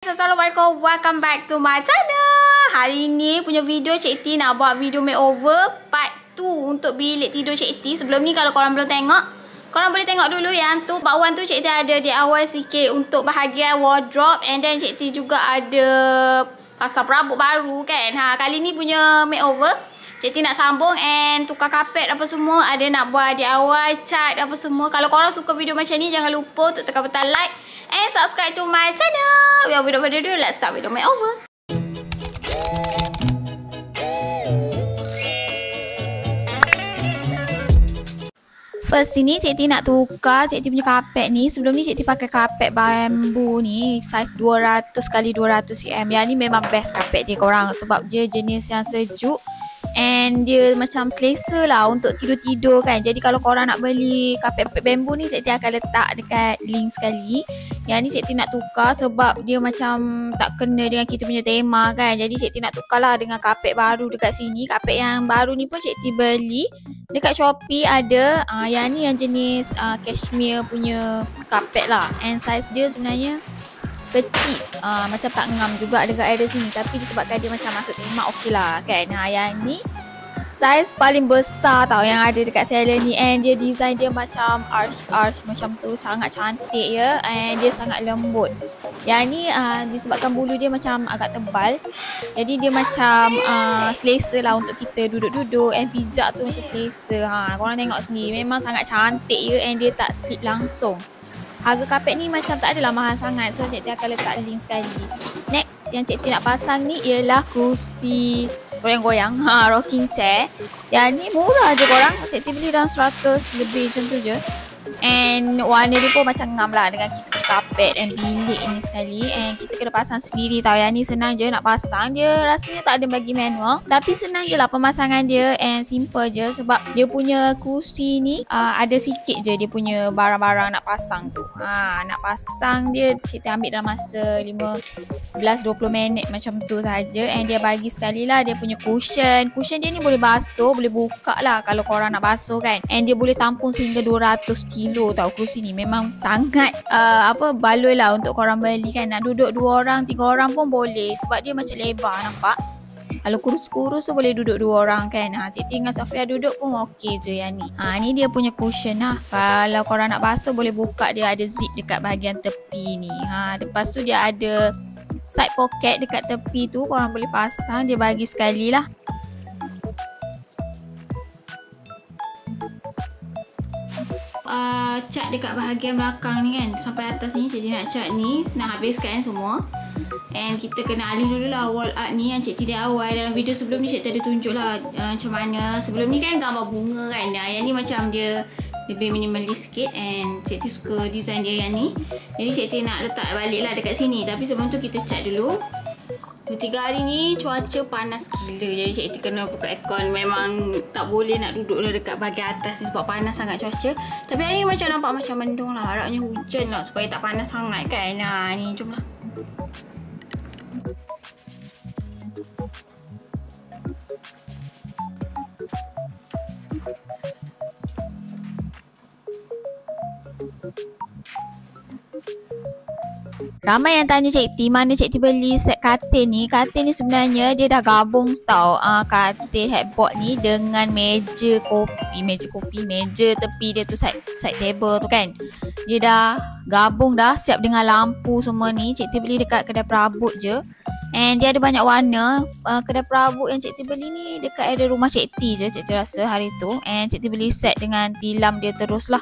Assalamualaikum, welcome back to my channel. Hari ni punya video Cik T nak buat video makeover part 2 untuk bilik tidur Cik T. Sebelum ni kalau korang belum tengok, korang boleh tengok dulu yang tu. Part 1 tu Cik T ada DIY sikit untuk bahagian wardrobe. And then Cik T juga ada pasang perabot baru kan. Kali ni punya makeover Cik T nak sambung and tukar kapet apa semua. Ada nak buat DIY, cat apa semua. Kalau korang suka video macam ni, jangan lupa untuk tekan butang like and subscribe to my channel. Without further ado, let's start video makeover. First sini Cik T nak tukar Cik T punya kapet ni. Sebelum ni Cik T pakai kapet bambu ni saiz 200 x 200 cm. Yang ni memang best kapet dia korang, sebab dia jenis yang sejuk and dia macam selesa lah untuk tidur-tidur kan. Jadi kalau korang nak beli kapet bambu ni, Cik T akan letak dekat link sekali. Yang ni Cik T nak tukar sebab dia macam tak kena dengan kita punya tema kan. Jadi Cik T nak tukar lah dengan kapet baru dekat sini. Kapet yang baru ni pun Cik T beli dekat Shopee ada. Yang ni yang jenis cashmere punya kapet lah. And size dia sebenarnya kecil, macam tak ngam juga dekat area sini, tapi disebabkan dia macam masuk tema okey lah kan. Yang ni saiz paling besar tau yang ada dekat seller ni. And dia design dia macam arch macam tu, sangat cantik ya. And dia sangat lembut. Yang ni disebabkan bulu dia macam agak tebal, jadi dia macam selesa lah untuk kita duduk-duduk and pijak tu macam selesa. Korang tengok sendiri, memang sangat cantik ya. And dia tak slip langsung. Harga kapet ni macam tak adalah mahal sangat. So Cik T akan letak link sekali. Next yang Cik T nak pasang ni ialah kerusi goyang-goyang, rocking chair. Yang ni murah je korang. Cik T beli dalam 100 lebih macam tu je. And warna dia pun macam ngam lah dengan kita punya kapet and bilik ni sekali. And kita kena pasang sendiri tau. Yang ni senang je nak pasang. Dia rasanya tak ada bagi manual, tapi senang je lah pemasangan dia and simple je. Sebab dia punya kerusi ni ada sikit je dia punya barang-barang nak pasang tu. Nak pasang dia Cik T ambil dalam masa 15-20 minit macam tu saja. And dia bagi sekali lah dia punya cushion. Cushion dia ni boleh basuh, boleh buka lah kalau korang nak basuh kan. And dia boleh tampung sehingga 200 kilo tau kerusi ni. Memang sangat baloi lah untuk korang beli kan. Nak duduk 2 orang, 3 orang pun boleh, sebab dia macam lebar nampak. Kalau kurus-kurus tu boleh duduk 2 orang kan. Cik T dengan Sofia duduk pun okey je yang ni. Ni dia punya cushion lah. Kalau korang nak basuh boleh buka, dia ada zip dekat bahagian tepi ni. Lepas tu dia ada side pocket dekat tepi tu, korang boleh pasang. Dia bagi sekali lah. Cat dekat bahagian belakang ni kan, sampai atas ni Cik T nak cat ni, nak habiskan semua. And kita kena alih dulu lah wall art ni yang Cik T DIY. Dalam video sebelum ni Cik T ada tunjuk lah macam mana. Sebelum ni kan gambar bunga kan, yang ni macam dia lebih minimalis sikit. And Cik T suka design dia yang ni, jadi Cik T nak letak balik lah dekat sini. Tapi sebelum tu kita cat dulu. 3 hari ni cuaca panas gila, jadi Cik T kena buka aircon. Memang tak boleh nak duduk lah dekat bahagian atas ni sebab panas sangat cuaca. Tapi hari ni macam nampak macam mendung lah. Harapnya hujan lah supaya tak panas sangat kan. Ni jom lah. Ramai yang tanya Cik T, mana Cik T beli set katil ni. Katil ni sebenarnya dia dah gabung tau. Katil headboard ni dengan meja tepi dia tu, side table tu kan. Dia dah gabung dah, siap dengan lampu semua ni. Cik T beli dekat kedai perabot je. And dia ada banyak warna. Kedai perabot yang Cik T beli ni dekat area rumah Cik T je, Cik T rasa hari tu. And Cik T beli set dengan tilam dia terus lah.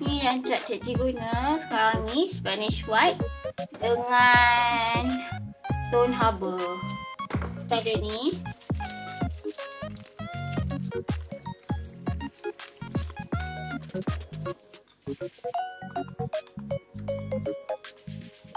Ni yang cat Cik T guna sekarang ni, Spanish white dengan tone harbor. Kita ada ni.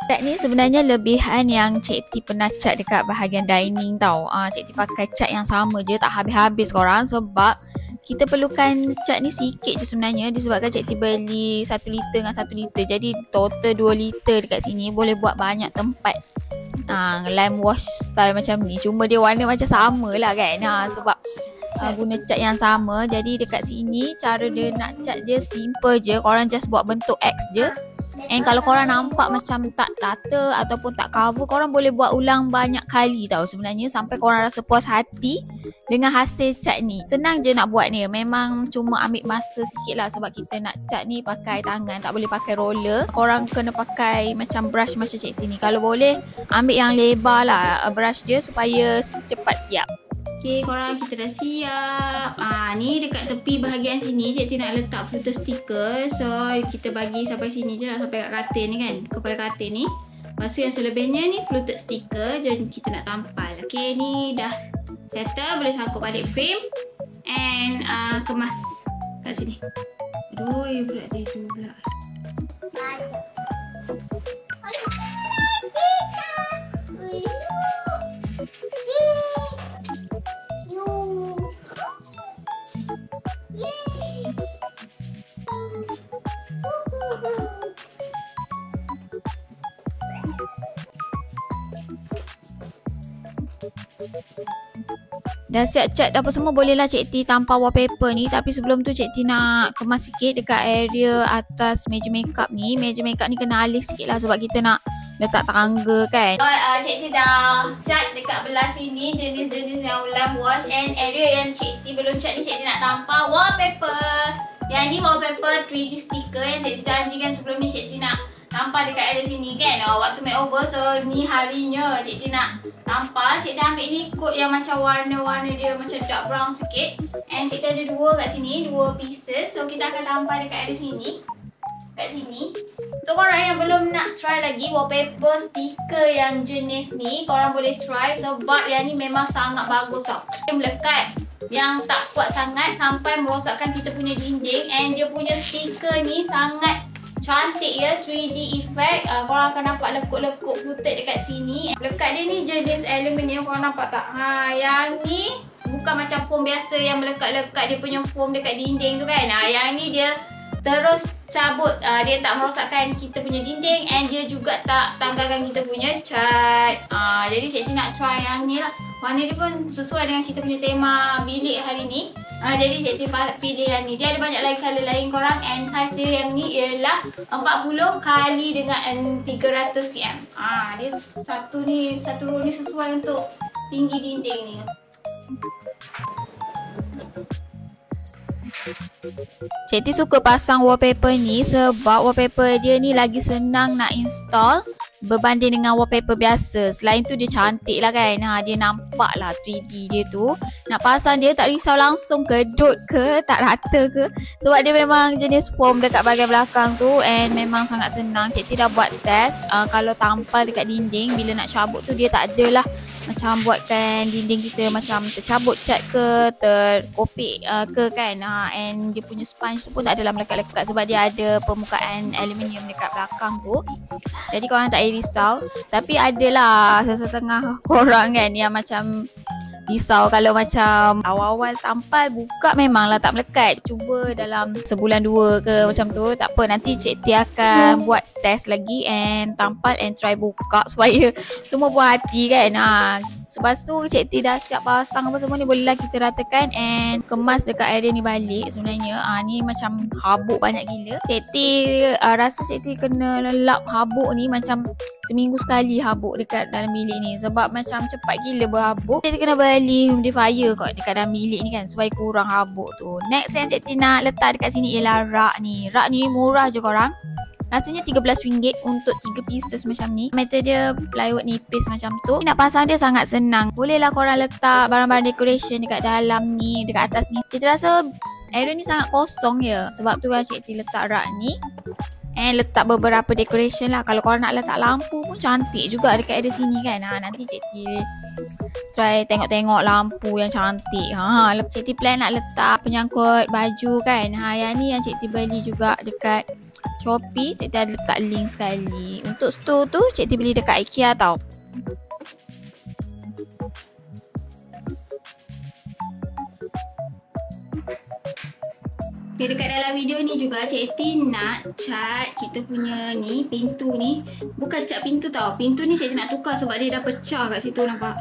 Cat ni sebenarnya lebihan yang Cik T pernah cat dekat bahagian dining tau. Cik T pakai cat yang sama je, tak habis-habis korang, sebab kita perlukan cat ni sikit je sebenarnya. Disebabkan Cik T beli 1 liter dengan 1 liter, jadi total 2 liter dekat sini. Boleh buat banyak tempat lime wash style macam ni. Cuma dia warna macam sama lah kan. Sebab guna cat yang sama. Jadi dekat sini cara dia nak cat dia simple je. Korang just buat bentuk X je. And kalau korang nampak macam tak tata ataupun tak cover, korang boleh buat ulang banyak kali tau sebenarnya sampai korang rasa puas hati dengan hasil cat ni. Senang je nak buat ni. Memang cuma ambil masa sikit lah sebab kita nak cat ni pakai tangan, tak boleh pakai roller. Korang kena pakai macam brush macam Cik T ni. Kalau boleh ambil yang lebar lah brush dia supaya cepat siap. Okay, korang, kita dah siap. Ni dekat tepi bahagian sini Cik T nak letak flutter sticker. So kita bagi sampai sini je lah, sampai kat katil ni kan, kepala katil ni. Lepas tu yang selebihnya ni flutter sticker je kita nak tampal. Okay, ni dah settle, boleh sangkut balik frame and kemas kat sini. Aduh, pula dia tu pula. Dah siap cat apa semua, bolehlah Cik T tampal wallpaper ni. Tapi sebelum tu Cik T nak kemas sikit dekat area atas meja makeup ni. Meja makeup ni kena alih sikit lah sebab kita nak letak tangga kan. Cik T dah cat dekat belah sini jenis-jenis yang ulang wash. And area yang Cik T belum cat ni, Cik T nak tampal wallpaper. Yang ni wallpaper 3D sticker yang Cik T janjikan sebelum ni Cik T nak tampal dekat area sini kan. Waktu makeover, so ni harinya Cik T nak tampal. Cik T ambil ni coat yang macam warna-warna dia macam dark brown sikit. And Cik T ada dua kat sini, dua pieces. So kita akan tampal dekat area sini, kat sini. Untuk korang yang belum nak try lagi wallpaper stiker yang jenis ni, korang boleh try sebab yang ni memang sangat bagus tau. Dia melekat yang tak kuat sangat sampai merosakkan kita punya dinding. And dia punya stiker ni sangat cantik ya, 3D effect. Korang akan nampak lekuk-lekuk fluted dekat sini. Lekat dia ni jenis aluminium, korang nampak tak? Yang ni bukan macam foam biasa yang melekat-lekat dia punya foam dekat dinding tu kan. Yang ni dia terus cabut, dia tak merosakkan kita punya dinding. And dia juga tak tanggalkan kita punya cat. Jadi Cik T nak try yang ni lah. Warna dia pun sesuai dengan kita punya tema bilik hari ni. Jadi Cik T pilih yang ni. Dia ada banyak lagi colour lain korang. And size dia yang ni ialah 40 kali dengan 300 cm. Dia satu row ni sesuai untuk tinggi dinding ni. Cik T suka pasang wallpaper ni sebab wallpaper dia ni lagi senang nak install berbanding dengan wallpaper biasa. Selain tu dia cantik lah kan. Dia nampak lah 3D dia tu. Nak pasang dia tak risau langsung kedut ke, tak rata ke. Sebab dia memang jenis foam dekat bahagian belakang tu. And memang sangat senang. Cik T dah buat test. Kalau tampal dekat dinding, bila nak cabut tu dia tak adalah macam buatkan dinding kita macam tercabut cat ke, terkopik ke kan. And dia punya sponge tu pun tak adalah melekat-lekat sebab dia ada permukaan aluminium dekat belakang tu. Jadi korang tak payah risau. Tapi adalah setengah korang kan yang macam risau kalau macam awal-awal tampal buka memanglah tak melekat. Cuba dalam sebulan dua ke macam tu. Tak apa, nanti Cik T akan buat test lagi and tampal and try buka supaya semua puas hati kan. Lepas tu Cik T dah siap pasang apa semua ni, bolehlah kita ratakan and kemas dekat area ni balik sebenarnya. Ni macam habuk banyak gila. Cik T rasa Cik T kena lelap habuk ni macam seminggu sekali habuk dekat dalam bilik ni sebab macam cepat gila berhabuk. Cik T kena beli humidifier kot dekat dalam bilik ni kan supaya kurang habuk tu. Next yang Cik T nak letak dekat sini ialah rak ni. Rak ni murah je korang. Rasanya RM13 untuk 3 pieces macam ni. Metal dia plywood nipis macam tu. Nak pasang dia sangat senang. Bolehlah korang letak barang-barang decoration dekat dalam ni, dekat atas ni. Cik rasa area ni sangat kosong ya. Sebab tu kan Cik T letak rak ni. And letak beberapa decoration lah. Kalau korang nak letak lampu pun cantik juga dekat area sini kan. Nanti Cik T try tengok-tengok lampu yang cantik. Cik T plan nak letak penyangkut baju kan. Yang ni yang Cik T beli juga dekat Shopee. Cik T ada letak link sekali. Untuk store tu Cik T beli dekat IKEA tau. Okay, dekat dalam video ni juga Cik T nak cat kita punya ni, pintu ni. Bukan cat pintu tau. Pintu ni Cik T nak tukar sebab dia dah pecah kat situ, nampak?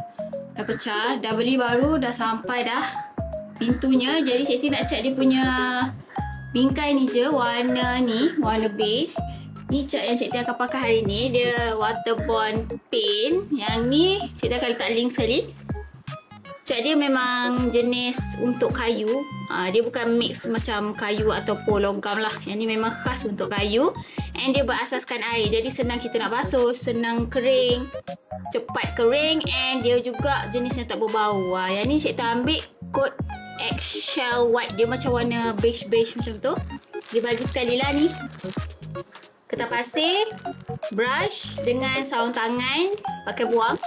Dah pecah. Dah beli baru, dah sampai dah pintunya. Jadi Cik T nak cat dia punya bingkai ni je, warna ni, warna beige. Ni cat yang Cik T akan pakai hari ni. Dia waterborne paint. Yang ni Cik T akan letak link sekali. Cat dia memang jenis untuk kayu. Dia bukan mix macam kayu ataupun logam lah. Yang ni memang khas untuk kayu. And dia berasaskan air. Jadi senang kita nak basuh, senang kering, cepat kering. And dia juga jenis yang tak berbau. Yang ni Cik T ambil coat eggshell white. Dia macam warna beige-beige macam tu. Dia bagi sekali lah ni. Kertas pasir, brush dengan sarung tangan, pakai buang.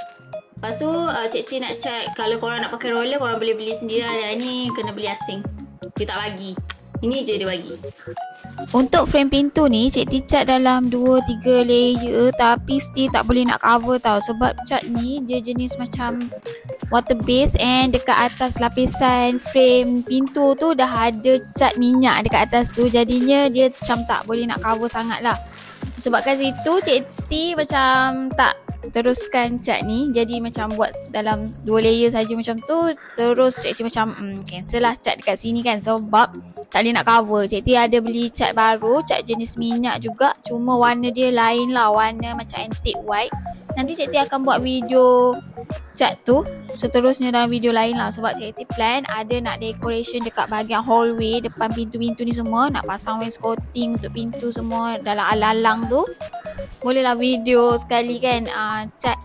Lepas tu Cik T nak cat, kalau korang nak pakai roller korang boleh beli sendiri lah. Dan ni kena beli asing. Dia tak bagi. Ini je dia bagi. Untuk frame pintu ni Cik T cat dalam 2-3 layer. Tapi still tak boleh nak cover tau. Sebab cat ni dia jenis macam water base. And dekat atas lapisan frame pintu tu dah ada cat minyak dekat atas tu. Jadinya dia macam tak boleh nak cover sangat lah. Sebabkan situ Cik T macam tak teruskan cat ni. Jadi macam buat dalam 2 layer saja macam tu. Terus Cik T macam cancel lah cat dekat sini kan. Sebab tak boleh nak cover. Cik T ada beli cat baru, cat jenis minyak juga. Cuma warna dia lain lah. Warna macam antique white. Nanti Cik T akan buat video cat tu seterusnya dalam video lain lah. Sebab Cik T plan ada nak decoration dekat bahagian hallway, depan pintu-pintu ni semua. Nak pasang wainscoting untuk pintu semua dalam alang-alang tu. Bolehlah video sekali kan cat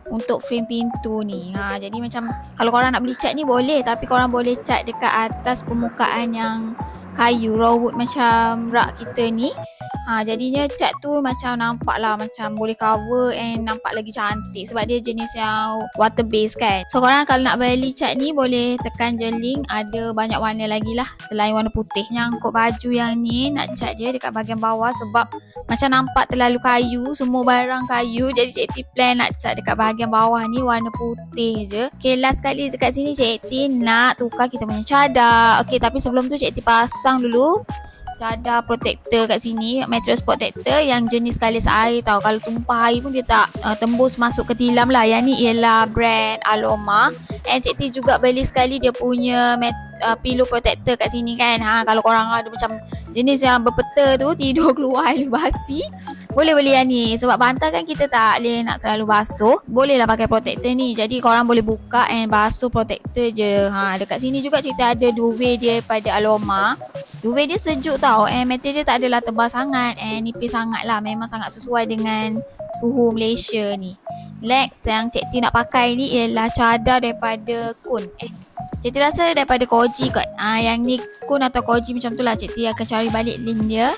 untuk frame pintu ni. Jadi macam kalau korang nak beli cat ni boleh. Tapi korang boleh cat dekat atas permukaan yang kayu, raw wood macam rak kita ni. Jadinya cat tu macam nampak lah macam boleh cover and nampak lagi cantik. Sebab dia jenis yang water base kan. So korang kalau nak beli cat ni boleh tekan je link. Ada banyak warna lagi lah selain warna putih. Nyangkut baju yang ni nak cat dia dekat bahagian bawah. Sebab macam nampak terlalu kayu. Semua barang kayu. Jadi Cik T plan nak cat dekat bahagian bawah ni warna putih je. Okay, last sekali dekat sini Cik T nak tukar kita punya cadar. Okay, tapi sebelum tu Cik T pasang dulu cadar protector kat sini, mattress protector yang jenis kalis air tau. Kalau tumpah air pun dia tak tembus masuk ke tilam lah. Yang ni ialah brand Aloma. And Cik T juga beli sekali dia punya pillow protector kat sini kan. Kalau korang ada macam jenis yang berpeta tu, tidur keluar air basi, boleh beli yang ni. Sebab bantal kan kita tak boleh nak selalu basuh. Boleh lah pakai protector ni. Jadi korang boleh buka and basuh protector je. Dekat sini juga Cik T ada duvet dia pada Aloma. Duvet dia sejuk tau. And material dia tak adalah tebal sangat and nipis sangat lah. Memang sangat sesuai dengan suhu Malaysia ni. Next yang Cik T nak pakai ni ialah cadar daripada Kun. Cik T rasa daripada Koji kot. Yang ni Kun atau Koji macam tu lah. Cik T akan cari balik link dia.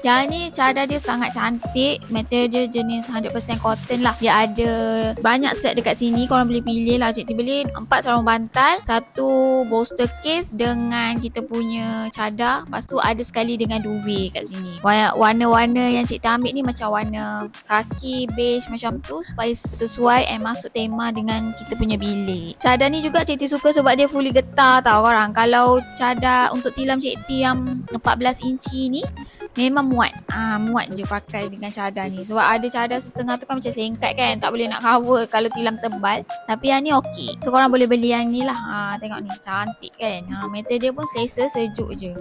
Yang ni cadar dia sangat cantik. Material dia jenis 100% cotton lah. Dia ada banyak set dekat sini. Korang boleh pilih lah. Cik T beli 4 sarung bantal, 1 bolster case dengan kita punya cadar. Lepas tu ada sekali dengan duvet kat sini. Warna-warna yang Cik T ambil ni macam warna kaki, beige macam tu. Supaya sesuai and masuk tema dengan kita punya bilik. Cadar ni juga Cik T suka sebab dia fully getah tau korang. Kalau cadar untuk tilam Cik T yang 14 inci ni memang muat. Muat je pakai dengan cadar ni. Sebab ada cadar setengah tu kan macam singkat kan. Tak boleh nak cover kalau tilam tebal. Tapi yang ni okey. So korang boleh beli yang ni lah. Tengok ni cantik kan. Metal dia pun selesa, sejuk je.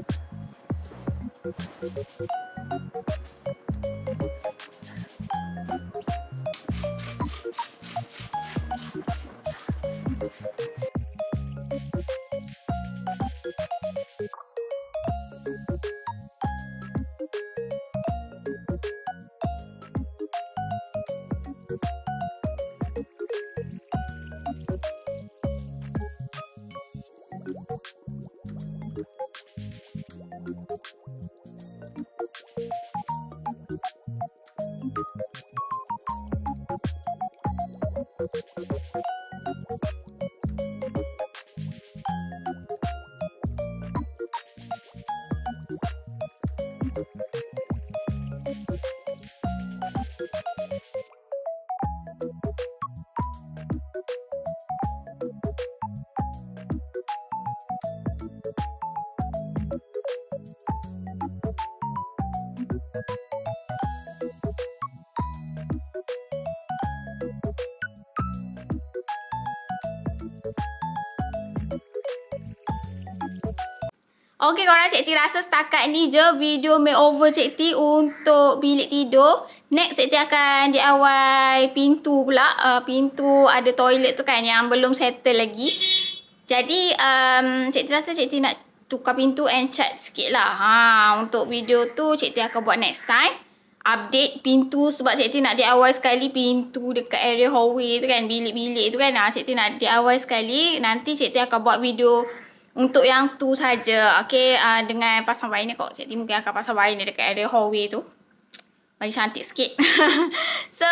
Okey korang, Cik T rasa setakat ni je video makeover Cik T untuk bilik tidur. Next Cik T akan DIY pintu pula. Pintu ada toilet tu kan yang belum settle lagi. Jadi Cik T rasa Cik T nak tukar pintu and cat sikit lah. Untuk video tu Cik T akan buat next time. Update pintu sebab Cik T nak DIY sekali pintu dekat area hallway tu kan. Bilik-bilik tu kan. Cik T nak DIY sekali. Nanti Cik T akan buat video untuk yang tu saja. Okay, dengan pasang vinyl kok. Cik T mungkin akan pasang vinyl dekat area hallway tu. Bagi cantik sikit. So,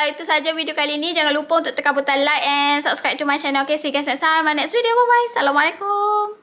itu saja video kali ni. Jangan lupa untuk tekan butang like and subscribe to my channel. Okay, see you guys next time. My next video. Bye-bye. Assalamualaikum.